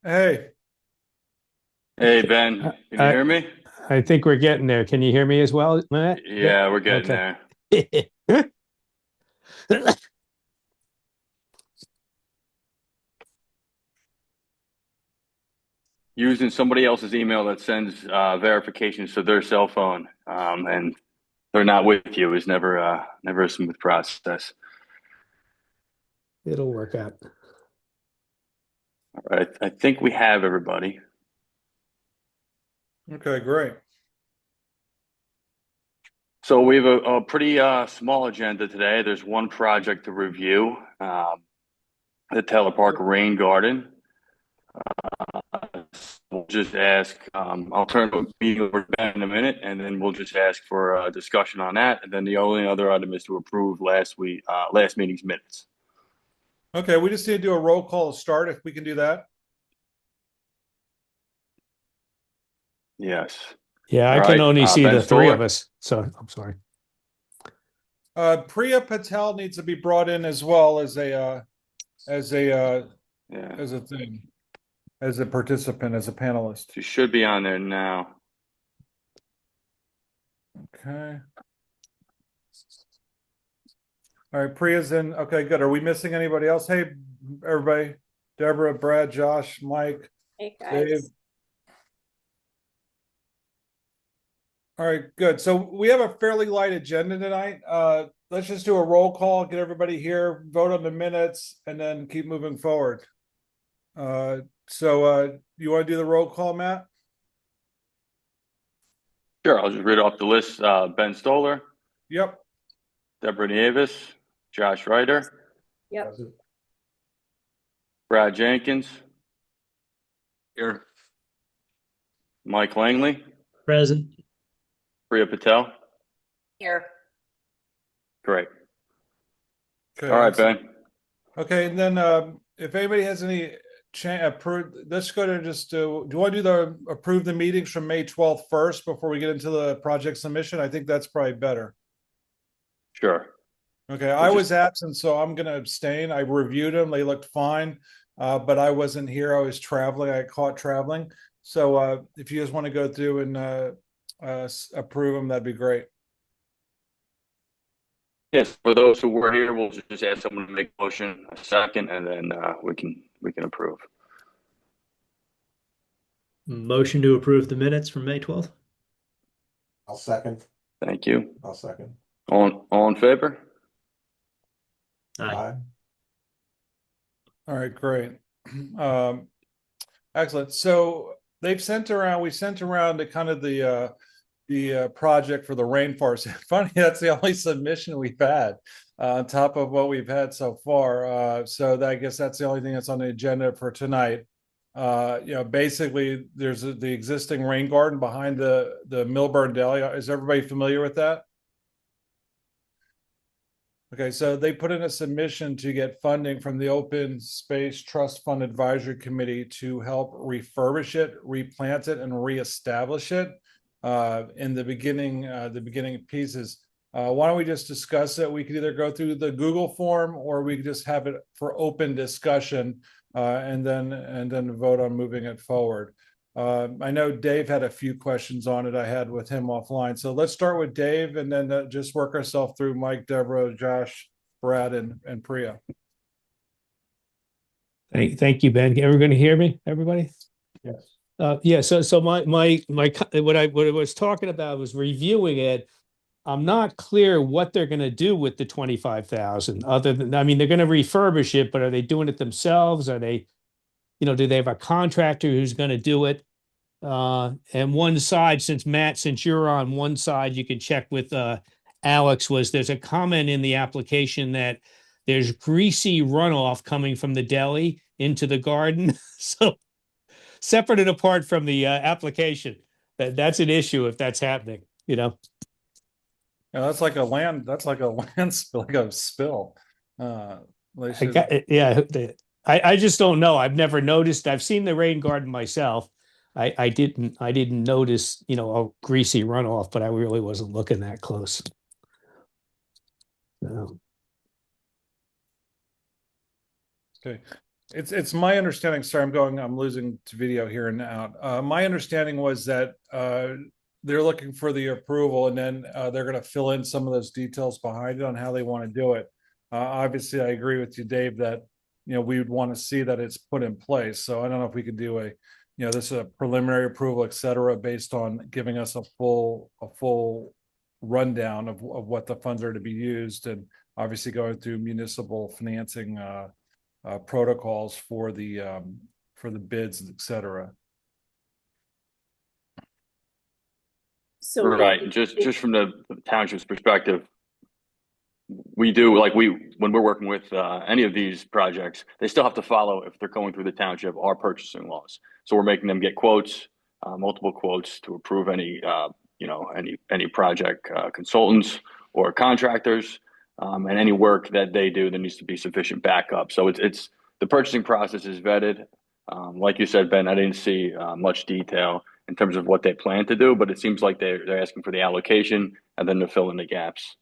Hey, Hey Ben, can you I hear me? I think we're getting there. Can you hear me as well, Matt? Yeah. Yeah, we're getting Okay. there. Using somebody else's email that sends verifications to their cell phone, and they're not with you is never a smooth process. It'll work out. All right, I think we have everybody. okay, great. So we have a pretty small agenda today. There's one project to review, the Taylor Park Rain Garden. We'll just ask. I'll turn the meeting over to Ben in a minute, and then we'll just ask for a discussion on that. And then the only other item is to approve last meeting's minutes. Okay, we just need to do a roll call to start if we can do that. Yes. Yeah, All I can right. only see Ben the three of Stoller. us, so I'm sorry. Priya Patel needs to be brought in as well as as a Yeah, as a thing, as a participant, as a panelist. she should be on there now. Okay. All right, Priya's in. Okay, good. Are we missing anybody else? Hey, everybody. Deborah, Brad, Josh, Mike, Hey Dave. guys. All right, good. So we have a fairly light agenda tonight. Let's just do a roll call, get everybody here, vote on the minutes, and then keep moving forward. You want to do the roll call, Matt? Sure. I'll just read off the list. Ben Stoller, Yep. Deborah Nieves, Josh Ryder, Yep. Brad Jenkins, Here. Mike Langley, Present. Priya Patel. Here. Great. Okay, All right, excellent. Ben. Okay, and then if anybody has any approve, let's go to just do you want to do the approve the meetings from May 12th first before we get into the project submission? I think that's probably better. Sure. Okay, We'll I just was absent, so I'm gonna abstain. I reviewed them, they looked fine. But I wasn't here. I was traveling. I caught traveling. So if you guys want to go through and approve them, that'd be great. Yes, for those who were here, we'll just ask someone to make a motion, a second, and then we can approve. Motion to approve the minutes from May 12th. I'll second. Thank you. I'll second. All in favor? Aye. All right, great. Um, excellent. So we sent around the kind of the project for the rainforest. Funny, that's the only submission we've had on top of what we've had so far. I guess that's the only thing that's on the agenda for tonight. Basically, there's the existing rain garden behind the Milburn Deli. Is everybody familiar with that? Okay, so they put in a submission to get funding from the Open Space Trust Fund Advisory Committee to help refurbish it, replant it, and reestablish it. In the beginning pieces. Why don't we just discuss it? We could either go through the Google form or we could just have it for open discussion and then vote on moving it forward. I know Dave had a few questions on it I had with him offline. So let's start with Dave and then just work ourselves through Mike, Deborah, Josh, Brad, and Priya. Thank you, Ben. Everyone hear me? Everybody? Yes. Yeah. So my what I was talking about was reviewing it. I'm not clear what they're going to do with the 25,000. Other than, I mean, they're going to refurbish it, but are they doing it themselves? Are they, do they have a contractor who's going to do it? And one side, since you're on one side, you can check with Alex. There's a comment in the application that there's greasy runoff coming from the deli into the garden. So separate and apart from the application, that's an issue if that's happening. Yeah, that's like a land. That's like a land spill, like a spill. They I should. got, yeah, I just don't know. I've never noticed. I've seen the rain garden myself. I didn't notice, a greasy runoff, but I really wasn't looking that close. So, Okay. It's my understanding, sorry, I'm losing to video here and out. My understanding was that they're looking for the approval and then they're going to fill in some of those details behind it on how they want to do it. Obviously, I agree with you, Dave, that we would want to see that it's put in place. So I don't know if we could do this is a preliminary approval, et cetera, based on giving us a full rundown of what the funds are to be used, and obviously going through municipal financing protocols for the bids, et cetera. So Right. Just from the township's perspective, we do when we're working with any of these projects, they still have to follow, if they're going through the township, our purchasing laws. So we're making them get quotes, multiple quotes to approve any project consultants or contractors, and any work that they do, there needs to be sufficient backup. So it's the purchasing process is vetted. Like you said, Ben, I didn't see much detail in terms of what they plan to do, but it seems like they're asking for the allocation and then to fill in the gaps.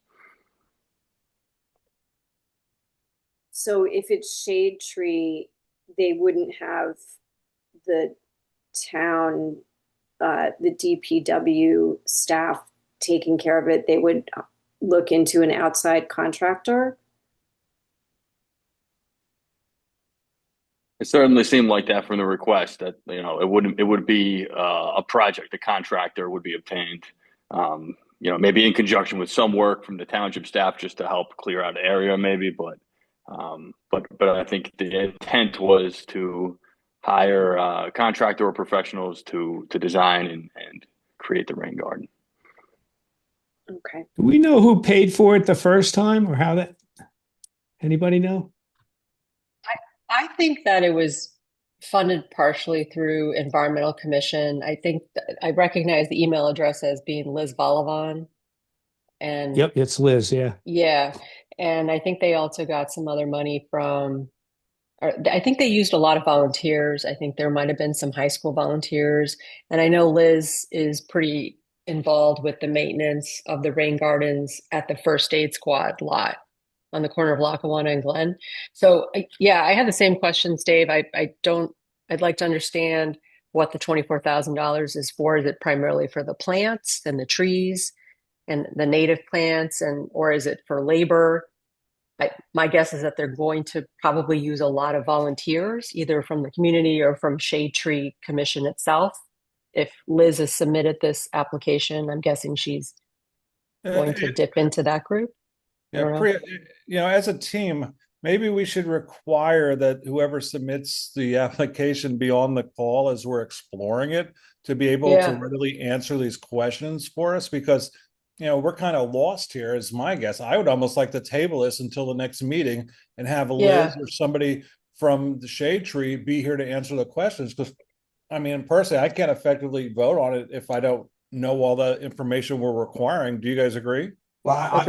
So if it's shade tree, they wouldn't have the town, the DPW staff taking care of it. They would look into an outside contractor. It certainly seemed like that from the request, that it would be a project, a contractor would be obtained, maybe in conjunction with some work from the township staff just to help clear out the area, maybe. But I think the intent was to hire a contractor or professionals to design and create the rain garden. Okay. Do we know who paid for it the first time, or how that? Anybody know? I think that it was funded partially through Environmental Commission. I think I recognize the email address as being Liz Balavan. And Yep, it's Liz. Yeah. yeah. And I think they also got some other money from, I think they used a lot of volunteers. I think there might have been some high school volunteers. And I know Liz is pretty involved with the maintenance of the rain gardens at the First Aid Squad lot on the corner of Lackawanna and Glen. So yeah, I had the same questions, Dave. I'd like to understand what the $24,000 is for. Is it primarily for the plants and the trees and the native plants, or is it for labor? My guess is that they're going to probably use a lot of volunteers, either from the community or from Shade Tree Commission itself. If Liz has submitted this application, I'm guessing she's going to dip into that group. Yeah, as a team, maybe we should require that whoever submits the application be on the call as we're exploring it, to be able to really answer these questions for us, because we're kind of lost here, is my guess. I would almost like to table this until the next meeting and have Liz or somebody from the Shade Tree be here to answer the questions, because personally, I can't effectively vote on it if I don't know all the information we're requiring. Do you guys agree? Well,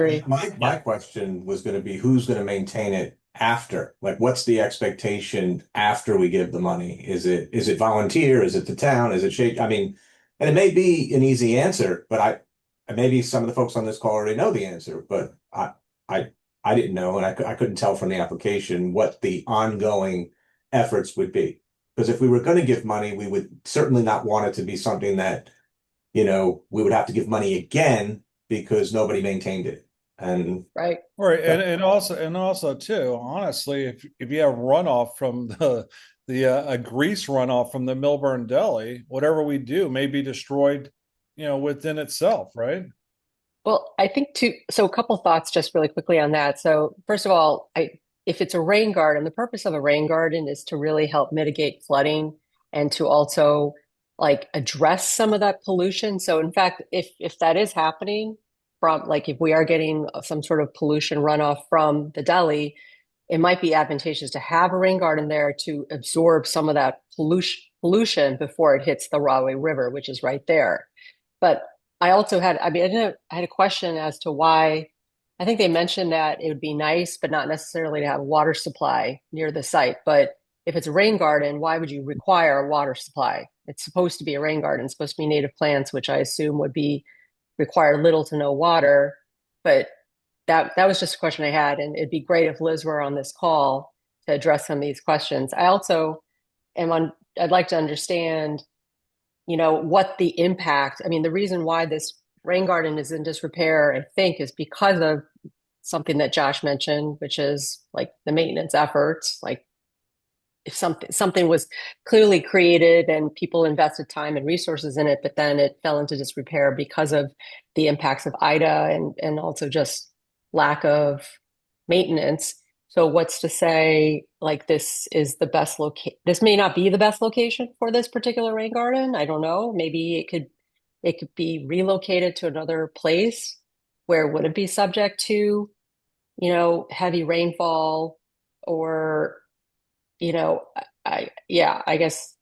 my question was going to be, who's going to maintain it after? Like, what's the expectation after we give the money? Is it volunteer? Is it the town? Is it shade? And it may be an easy answer, but maybe some of the folks on this call already know the answer, but I didn't know, and I couldn't tell from the application what the ongoing efforts would be. Because if we were going to give money, we would certainly not want it to be something that, we would have to give money again because nobody maintained it. And and also too, honestly, if you have runoff from the grease runoff from the Millburn Deli, whatever we do may be destroyed, within itself, right? Well, I think so a couple thoughts just really quickly on that. So first of all, if it's a rain garden, the purpose of a rain garden is to really help mitigate flooding and to also address some of that pollution. So in fact, if that is happening from if we are getting some sort of pollution runoff from the deli, it might be advantageous to have a rain garden there to absorb some of that pollution before it hits the Rahway River, which is right there. But I also had, I had a question as to why. I think they mentioned that it would be nice, but not necessarily to have a water supply near the site. But if it's a rain garden, why would you require a water supply? It's supposed to be a rain garden. It's supposed to be native plants, which I assume would require little to no water. But that was just a question I had. And it'd be great if Liz were on this call to address some of these questions. I also I'd like to understand, what the impact, I mean, the reason why this rain garden is in disrepair, I think, is because of something that Josh mentioned, which is like the maintenance efforts. Like if something was clearly created and people invested time and resources in it, but then it fell into disrepair because of the impacts of Ida and also just lack of maintenance. So what's to say like this is the best this may not be the best location for this particular rain garden. I don't know. Maybe it could be relocated to another place where it wouldn't be subject to, heavy rainfall or, I guess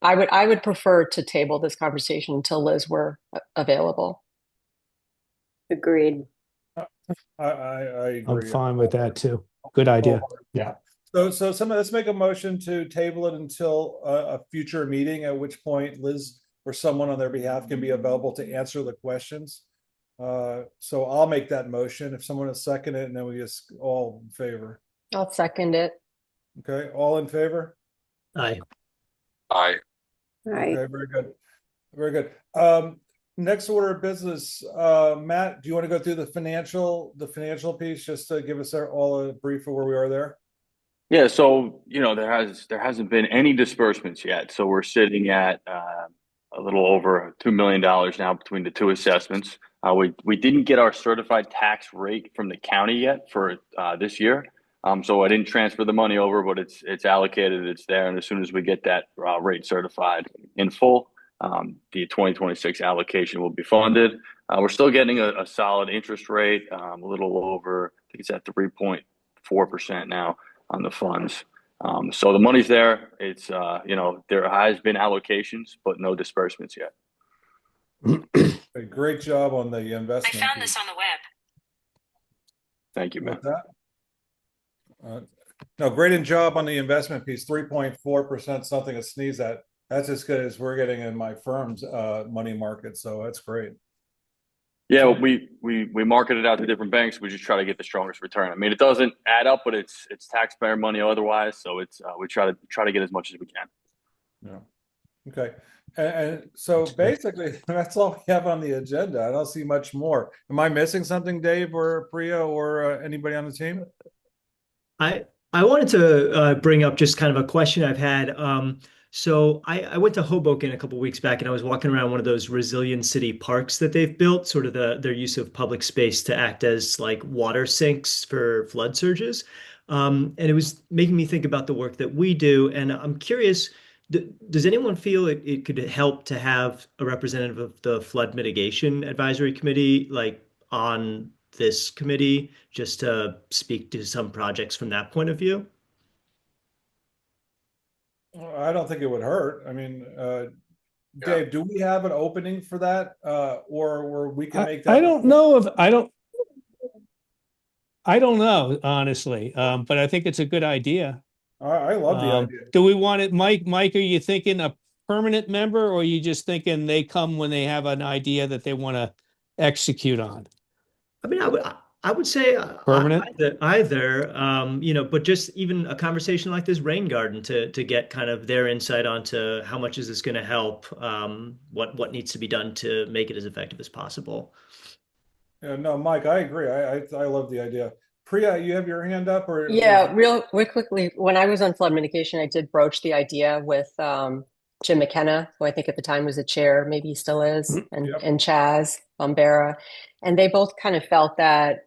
I would prefer to table this conversation until Liz were available. Agreed. I I'm agree. fine with that too. Good idea. Yeah. So let's make a motion to table it until a future meeting, at which point Liz or someone on their behalf can be available to answer the questions. So I'll make that motion if someone will second it, and then we just all in favor. I'll second it. Okay, all in favor? Aye. Aye. Right. Okay, very good. Very good. Next order of business, Matt, do you want to go through the financial piece just to give us all a brief of where we are there? Yeah, so there hasn't been any disbursements yet. So we're sitting at a little over $2 million now between the two assessments. We didn't get our certified tax rate from the county yet for this year. So I didn't transfer the money over, but it's allocated, it's there, and as soon as we get that rate certified in full, the 2026 allocation will be funded. We're still getting a solid interest rate, a little over, I think it's at 3.4% now on the funds. So the money's there. It's there has been allocations, but no disbursements yet. A great job on the investment. I found this on the web. Thank you, man. What's that? No, great job on the investment piece. 3.4%, something to sneeze at. That's as good as we're getting in my firm's money market. So that's great. Yeah, we market it out to different banks. We just try to get the strongest return. I mean, it doesn't add up, but it's taxpayer money otherwise. So it's we try to get as much as we can. Yeah. Okay. And so basically, that's all we have on the agenda. I don't see much more. Am I missing something, Dave or Priya or anybody on the team? I wanted to bring up just kind of a question I've had. So I went to Hoboken a couple weeks back, and I was walking around one of those resilient city parks that they've built, sort of their use of public space to act as like water sinks for flood surges. And it was making me think about the work that we do. And I'm curious, does anyone feel it could help to have a representative of the Flood Mitigation Advisory Committee like on this committee just to speak to some projects from that point of view? I don't think it would hurt. I mean, Dave, do we have an opening for that? Or we can make that? I don't know I don't know, honestly. But I think it's a good idea. I love the idea. Do we want it, Mike? Mike, are you thinking a permanent member, or are you just thinking they come when they have an idea that they want to execute on? I mean, I would say Permanent? either, but just even a conversation like this rain garden to get kind of their insight onto how much is this going to help, what needs to be done to make it as effective as possible. Yeah, no, Mike, I agree. I love the idea. Priya, you have your hand up, or Yeah, real quickly. When I was on flood mitigation, I did broach the idea with Jim McKenna, who I think at the time was the chair, maybe he still is, and Chaz Bombera, and they both kind of felt that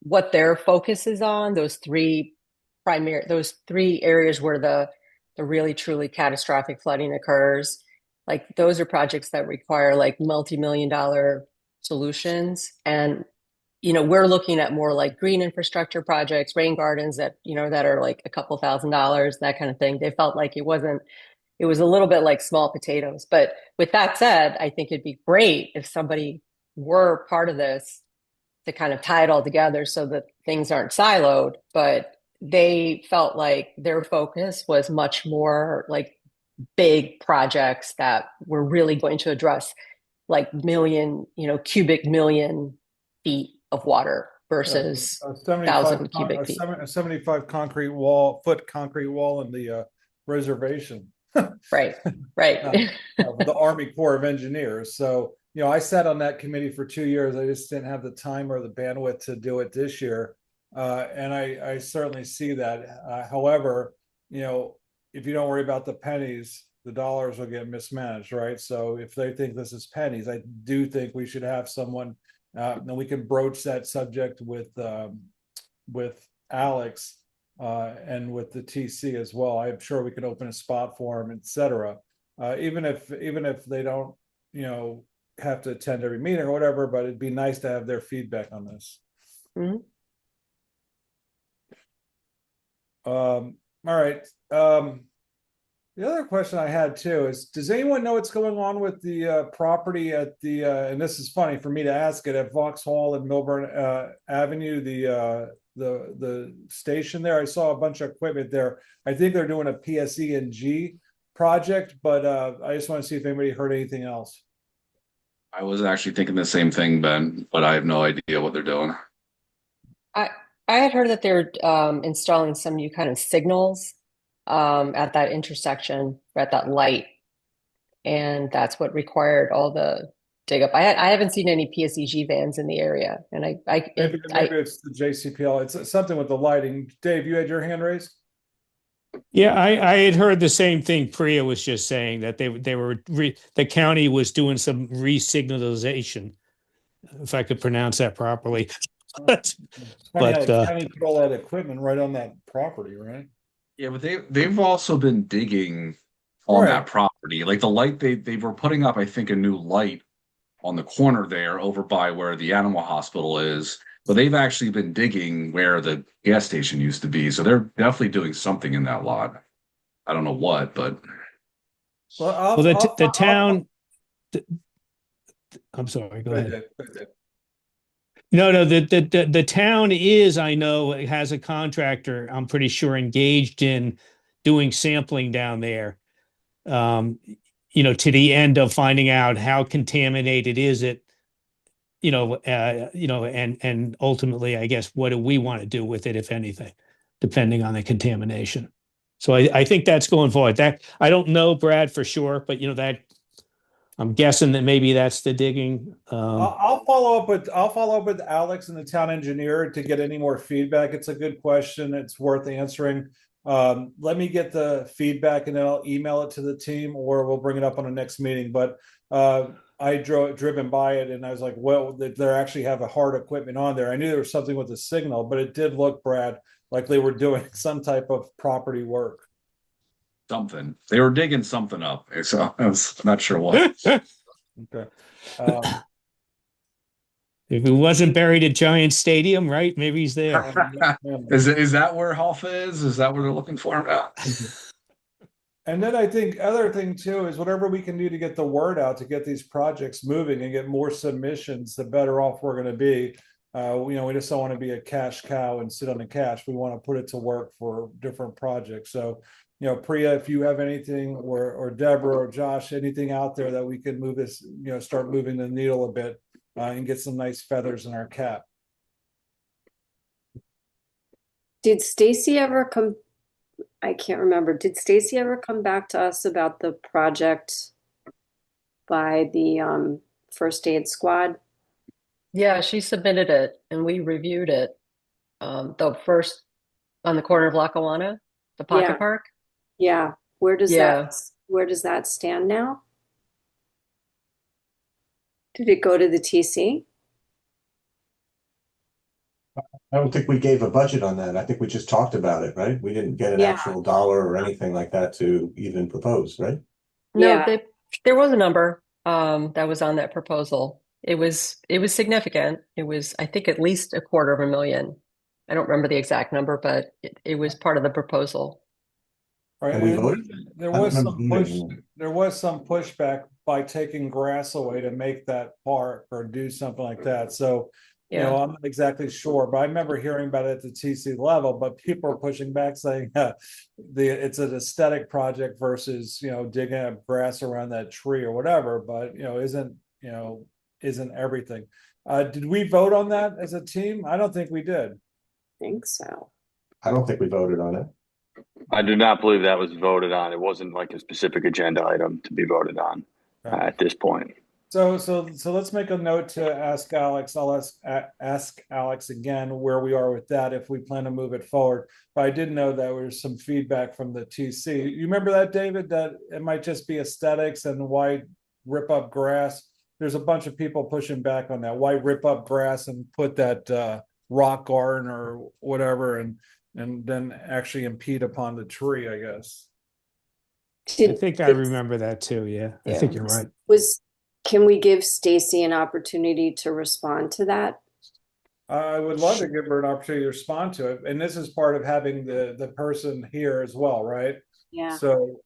what their focus is on, those three areas where the really truly catastrophic flooding occurs, like those are projects that require like multi-million-dollar solutions. And we're looking at more like green infrastructure projects, rain gardens that are like a couple $1,000s, that kind of thing. They felt like it was a little bit like small potatoes. But with that said, I think it'd be great if somebody were part of this to kind of tie it all together so that things aren't siloed. But they felt like their focus was much more like big projects that were really going to address like cubic million feet of water versus A 75 1,000 cubic feet. a 75 foot concrete wall in the reservation. Right, right. With the Army Corps of Engineers. So, I sat on that committee for 2 years. I just didn't have the time or the bandwidth to do it this year. And I certainly see that. However, if you don't worry about the pennies, the dollars will get mismanaged, right? So if they think this is pennies, I do think we should have someone, and we can broach that subject with Alex and with the TC as well. I'm sure we can open a spot for them, etc. Even if they don't, have to attend every meeting or whatever, but it'd be nice to have their feedback on this. Mhm. All right. The other question I had too is, does anyone know what's going on with the property at the, and this is funny for me to ask it, at Vauxhall and Milburn Avenue, the station there? I saw a bunch of equipment there. I think they're doing a PSE&G project, but I just want to see if anybody heard anything else. I was actually thinking the same thing, Ben, but I have no idea what they're doing. I had heard that they're installing some new kind of signals at that intersection, or at that light, and that's what required all the dig up. I haven't seen any PSEG vans in the area, and Maybe it's the JCPL. It's something with the lighting. Dave, you had your hand raised? Yeah, I had heard the same thing Priya was just saying, that the county was doing some re-signalization, if I could pronounce that properly. But county put all that equipment right on that property, right? Yeah, but they've also been digging on that property. Like the light, they were putting up, I think, a new light on the corner there over by where the animal hospital is. But they've actually been digging where the gas station used to be. So they're definitely doing something in that lot. I don't know what, but. Well, the town. I'm sorry, go ahead. No, the town is, I know, has a contractor, I'm pretty sure, engaged in doing sampling down there. To the end of finding out how contaminated is it, and ultimately, I guess, what do we want to do with it, if anything, depending on the contamination. So I think that's going forward. That I don't know, Brad, for sure, but that I'm guessing that maybe that's the digging. I'll follow up with Alex and the town engineer to get any more feedback. It's a good question. It's worth answering. Let me get the feedback and then I'll email it to the team, or we'll bring it up on the next meeting. But I driven by it and I was like, well, they actually have a hard equipment on there. I knew there was something with the signal, but it did look, Brad, like they were doing some type of property work. Something. They were digging something up. So I was not sure what. Okay. If it wasn't buried at Giant Stadium, right? Maybe he's there. Is that where Hoffa is? Is that where they're looking for him now? And then I think other thing too is whatever we can do to get the word out, to get these projects moving and get more submissions, the better off we're going to be. We just don't want to be a cash cow and sit on the cash. We want to put it to work for different projects. So, Priya, if you have anything, or Deborah or Josh, anything out there that we can move this, start moving the needle a bit and get some nice feathers in our cap. Did Stacy ever come? I can't remember. Did Stacy ever come back to us about the project by the first aid squad? Yeah, she submitted it and we reviewed it. The first on the corner of Lackawanna, the Pocket Park. Yeah. Where does that stand now? Did it go to the TC? I don't think we gave a budget on that. I think we just talked about it, right? We didn't get an actual dollar or anything like that to even propose, right? No, there was a number that was on that proposal. It was significant. It was, I think, at least $250,000. I don't remember the exact number, but it was part of the proposal. Right. And we voted? There was some pushback by taking grass away to make that park or do something like that. So, I'm not exactly sure, but I remember hearing about it at the TC level, but people are pushing back saying it's an aesthetic project versus, digging up grass around that tree or whatever, but, isn't everything. Did we vote on that as a team? I don't think we did. Think so. I don't think we voted on it. I do not believe that was voted on. It wasn't like a specific agenda item to be voted on at this point. So let's make a note to ask Alex. I'll ask Alex again where we are with that if we plan to move it forward. But I did know that there was some feedback from the TC. You remember that, David? That it might just be aesthetics and why rip up grass. There's a bunch of people pushing back on that. Why rip up grass and put that rock garden or whatever, and then actually impede upon the tree? I guess. I think I remember that too. Yeah, I think you're right. Can we give Stacy an opportunity to respond to that? I would love to give her an opportunity to respond to it, and this is part of having the person here as well, right? Yeah. So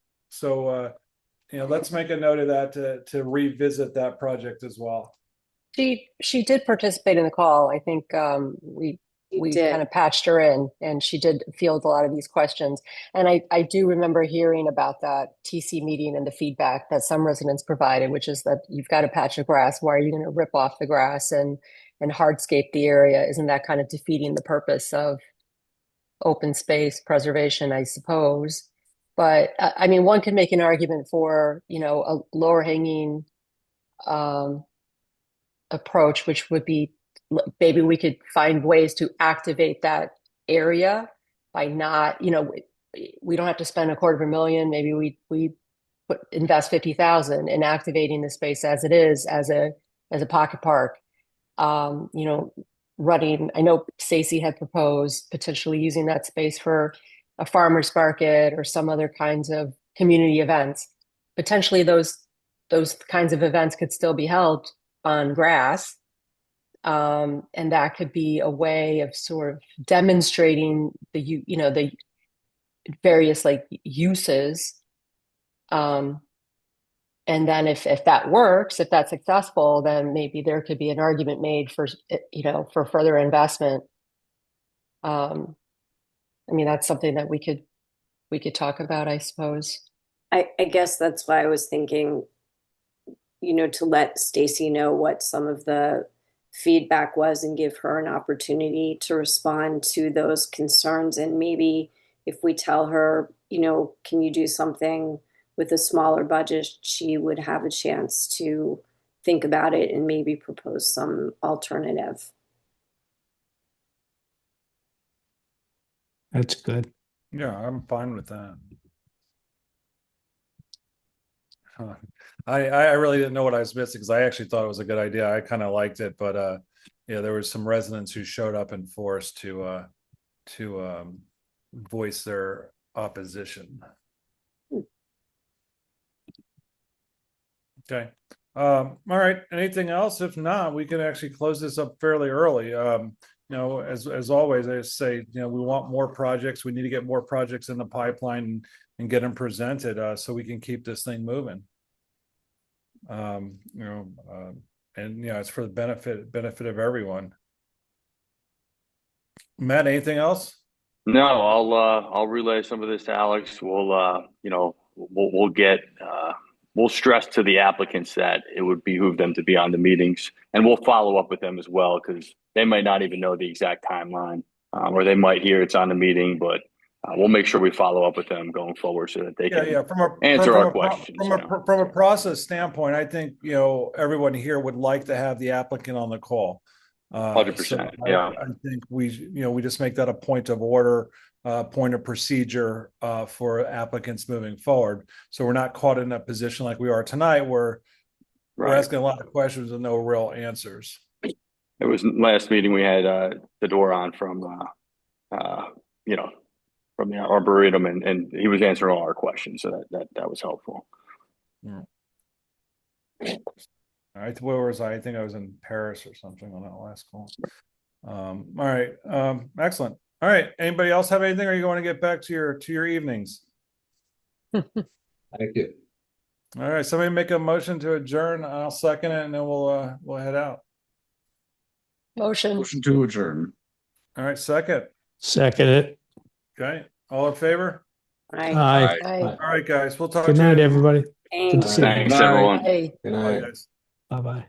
let's make a note of that to revisit that project as well. She did participate in the call. I think we kind of patched her in, and she did field a lot of these questions. And I do remember hearing about that TC meeting and the feedback that some residents provided, which is that you've got a patch of grass. Why are you going to rip off the grass and hardscape the area? Isn't that kind of defeating the purpose of open space preservation, I suppose? But I mean, one could make an argument for, a lower hanging approach, which would be maybe we could find ways to activate that area by not, we don't have to spend $250,000. Maybe we invest $50,000 in activating the space as it is, as a pocket park. Running, I know Stacy had proposed potentially using that space for a farmer's market or some other kinds of community events. Potentially those kinds of events could still be held on grass. And that could be a way of sort of demonstrating the various uses. And then if that works, if that's successful, then maybe there could be an argument made for further investment. I mean, that's something that we could talk about, I suppose. I guess that's why I was thinking, to let Stacy know what some of the feedback was and give her an opportunity to respond to those concerns. And maybe if we tell her, can you do something with a smaller budget, she would have a chance to think about it and maybe propose some alternative. That's good. Yeah, I'm fine with that. I really didn't know what I was missing because I actually thought it was a good idea. I kind of liked it, but there were some residents who showed up in force to voice their opposition. Okay. All right. Anything else? If not, we can actually close this up fairly early. As always, I say, we want more projects. We need to get more projects in the pipeline and get them presented so we can keep this thing moving. It's for the benefit of everyone. Matt, anything else? No, I'll relay some of this to Alex. We'll stress to the applicants that it would behoove them to be on the meetings, and we'll follow up with them as well because they might not even know the exact timeline, or they might hear it's on the meeting, but we'll make sure we follow up with them going forward so that they can answer our questions. From a process standpoint, I think everyone here would like to have the applicant on the call. 100%. I think we just make that a point of order, point of procedure for applicants moving forward. So we're not caught in a position like we are tonight where we're asking a lot of questions and no real answers. It was last meeting we had the door on from the Arboretum, and he was answering all our questions, so that was helpful. Yeah. All right, where was I? I think I was in Paris or something on that last call. All right, excellent. All right, anybody else have anything, or you want to get back to your evenings? Thank you. All right, somebody make a motion to adjourn. I'll second it, and then we'll head out. Motion to adjourn. All right, second it. Okay, all in favor? Aye. All right, guys, we'll talk. Good night, everybody. Thanks. Good to see you. Thanks, everyone. Hey. Good night. Bye, guys. Bye-bye.